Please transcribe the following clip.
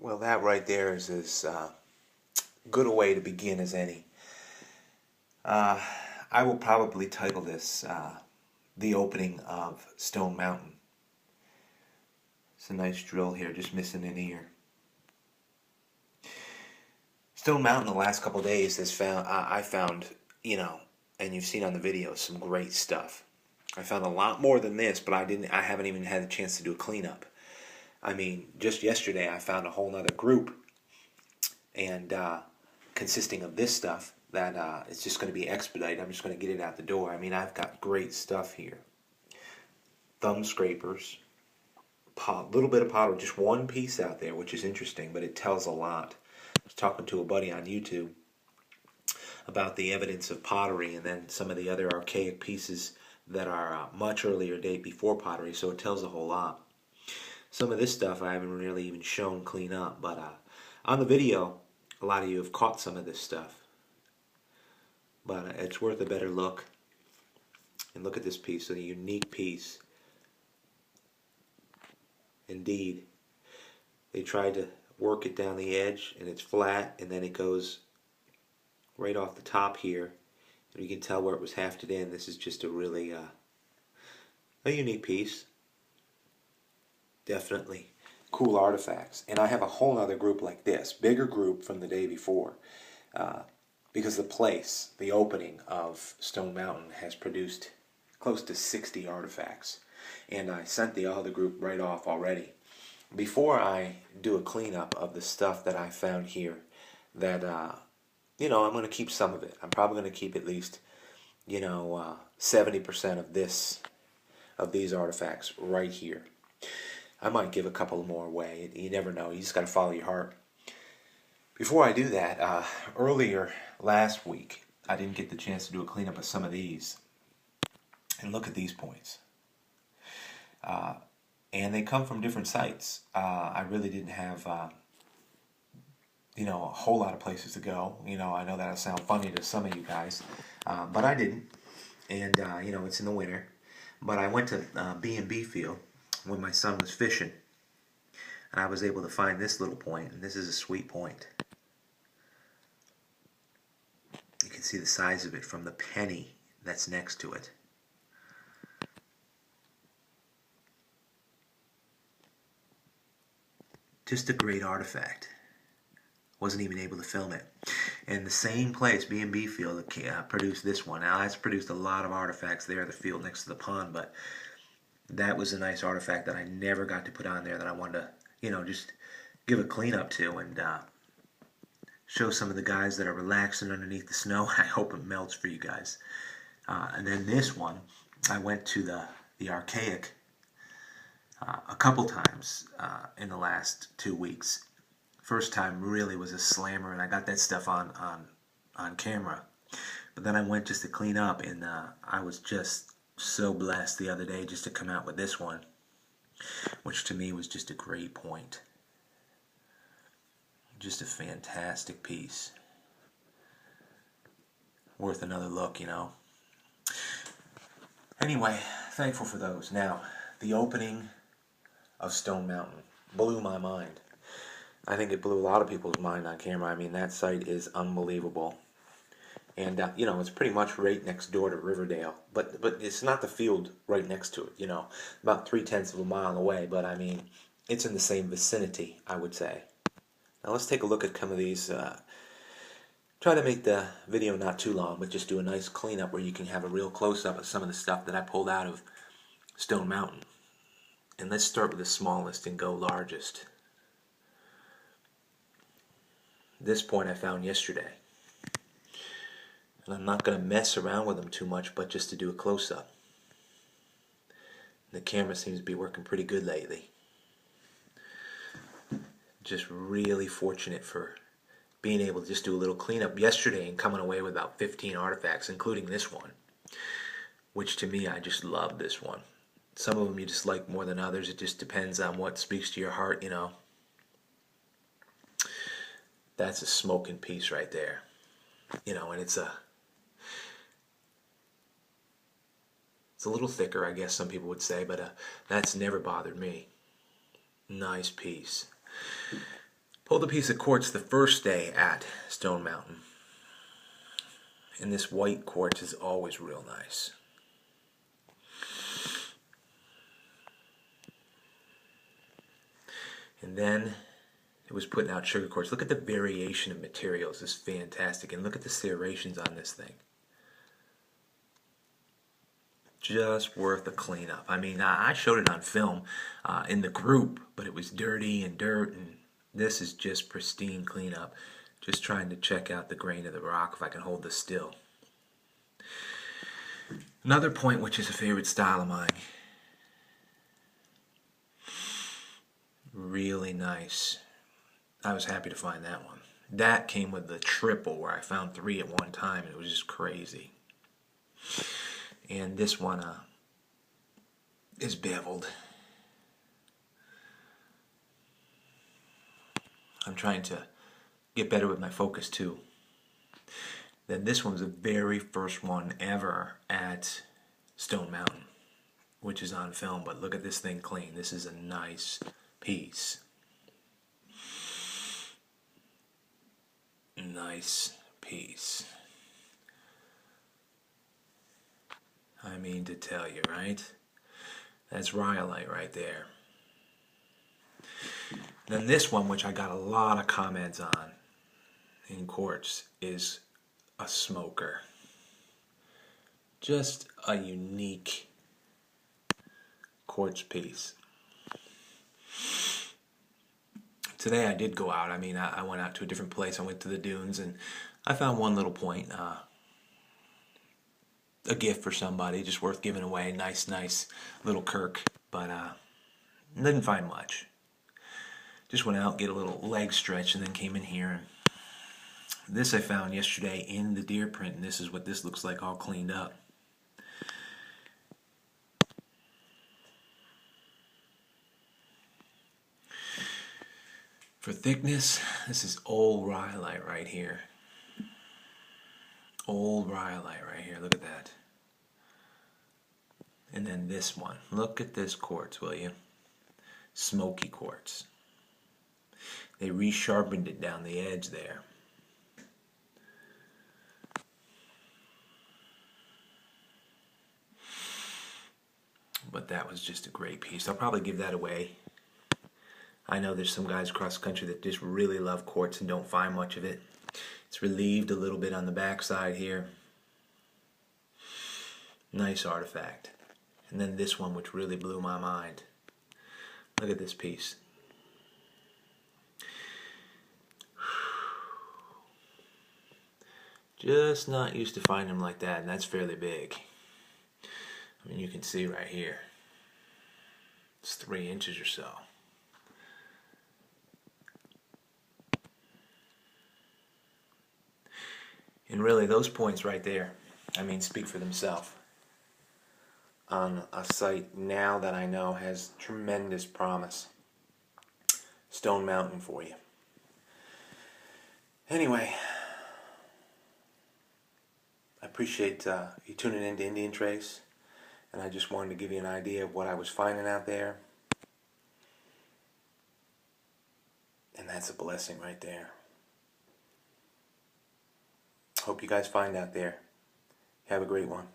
Well, that right there is as good a way to begin as any. Uh, I will probably title this The Opening of Stone Mountain. It's a nice drill here, just missing an ear. Stone Mountain the last couple days has found, I found, and you've seen on the video, some great stuff. I found a lot more than this, but I haven't even had a chance to do a cleanup. I mean, just yesterday I found a whole nother group, and consisting of this stuff that it's just going to be expedited. I'm just going to get it out the door. I mean, I've got great stuff here. Thumb scrapers, little bit of pottery, just one piece out there, which is interesting, but it tells a lot. I was talking to a buddy on YouTube about the evidence of pottery and then some of the other archaic pieces that are much earlier date before pottery, so it tells a whole lot. Some of this stuff I haven't really even shown clean up, but on the video, a lot of you have caught some of this stuff. But it's worth a better look. And look at this piece, a unique piece. Indeed. They tried to work it down the edge, and it's flat, and then it goes right off the top here. And you can tell where it was hafted in. This is just a really a unique piece. Definitely cool artifacts. And I have a whole other group like this, bigger group from the day before. Because the place, the opening of Stone Mountain, has produced close to 60 artifacts. And I sent the other group right off already. Before I do a cleanup of the stuff that I found here, that, I'm going to keep some of it. I'm probably going to keep at least, 70% of these artifacts right here. I might give a couple more away. You never know. You just got to follow your heart. Before I do that, earlier last week, I didn't get the chance to do a cleanup of some of these. And look at these points. And they come from different sites. I really didn't have, a whole lot of places to go. I know that'll sound funny to some of you guys, but I didn't. And, it's in the winter. But I went to B&B field when my son was fishing. And I was able to find this little point, and this is a sweet point. You can see the size of it from the penny that's next to it. Just a great artifact. Wasn't even able to film it. And the same place, B&B field, produced this one. Now, it's produced a lot of artifacts there, the field next to the pond, but that was a nice artifact that I never got to put on there that I wanted to, just give a cleanup to and show some of the guys that are relaxing underneath the snow. I hope it melts for you guys. And then this one, I went to the archaic a couple times in the last 2 weeks. First time really was a slammer, and I got that stuff on camera. But then I went just to clean up, and I was just so blessed the other day just to come out with this one, which to me was just a great point. Just a fantastic piece. Worth another look, Anyway, thankful for those. Now, the opening of Stone Mountain blew my mind. I think it blew a lot of people's mind on camera. I mean, that site is unbelievable. And, it's pretty much right next door to Riverdale. But it's not the field right next to it, about 3/10 of a mile away. But, I mean, it's in the same vicinity, I would say. Now, let's take a look at some of these. Try to make the video not too long, but just do a nice cleanup where you can have a real close-up of some of the stuff that I pulled out of Stone Mountain. And let's start with the smallest and go largest. This point I found yesterday. And I'm not going to mess around with them too much, but just to do a close-up. The camera seems to be working pretty good lately. Just really fortunate for being able to just do a little cleanup yesterday and coming away with about 15 artifacts, including this one. Which to me, I just love this one. Some of them you just like more than others. It just depends on what speaks to your heart, That's a smoking piece right there. And it's a little thicker, I guess some people would say, but that's never bothered me. Nice piece. Pulled a piece of quartz the first day at Stone Mountain. And this white quartz is always real nice. And then it was putting out sugar quartz. Look at the variation of materials. It's fantastic. And look at the serrations on this thing. Just worth a cleanup. I mean, I showed it on film in the group, but it was dirty and dirt, and this is just pristine cleanup. Just trying to check out the grain of the rock if I can hold this still. Another point, which is a favorite style of mine. Really nice. I was happy to find that one. That came with the triple, where I found 3 at one time, and it was just crazy. And this one is beveled. I'm trying to get better with my focus too. Then this one was the very first one ever at Stone Mountain, which is on film, but look at this thing clean. This is a nice piece. Nice piece. I mean to tell you, right? That's rhyolite right there. Then this one, which I got a lot of comments on in quartz, is a smoker. Just a unique quartz piece. Today I did go out. I mean, I went out to a different place. I went to the dunes and I found one little point. A gift for somebody, just worth giving away. Nice little Kirk, but didn't find much. Just went out, get a little leg stretch, and then came in here. And this I found yesterday in the deer print, and this is what this looks like, all cleaned up. For thickness, this is old rhyolite right here. Old rhyolite right here. Look at that. And then this one. Look at this quartz, will you? Smoky quartz. They resharpened it down the edge there. But that was just a great piece. I'll probably give that away. I know there's some guys across the country that just really love quartz and don't find much of it. It's relieved a little bit on the backside here. Nice artifact. And then this one, which really blew my mind. Look at this piece. Just not used to finding them like that, and that's fairly big. I mean, you can see right here. It's 3 inches or so. And really, those points right there, I mean, speak for themselves. On a site now that I know has tremendous promise. Stone Mountain for you. Anyway, I appreciate you tuning in to Indian Trace, and I just wanted to give you an idea of what I was finding out there. And that's a blessing right there. Hope you guys find out there. Have a great one.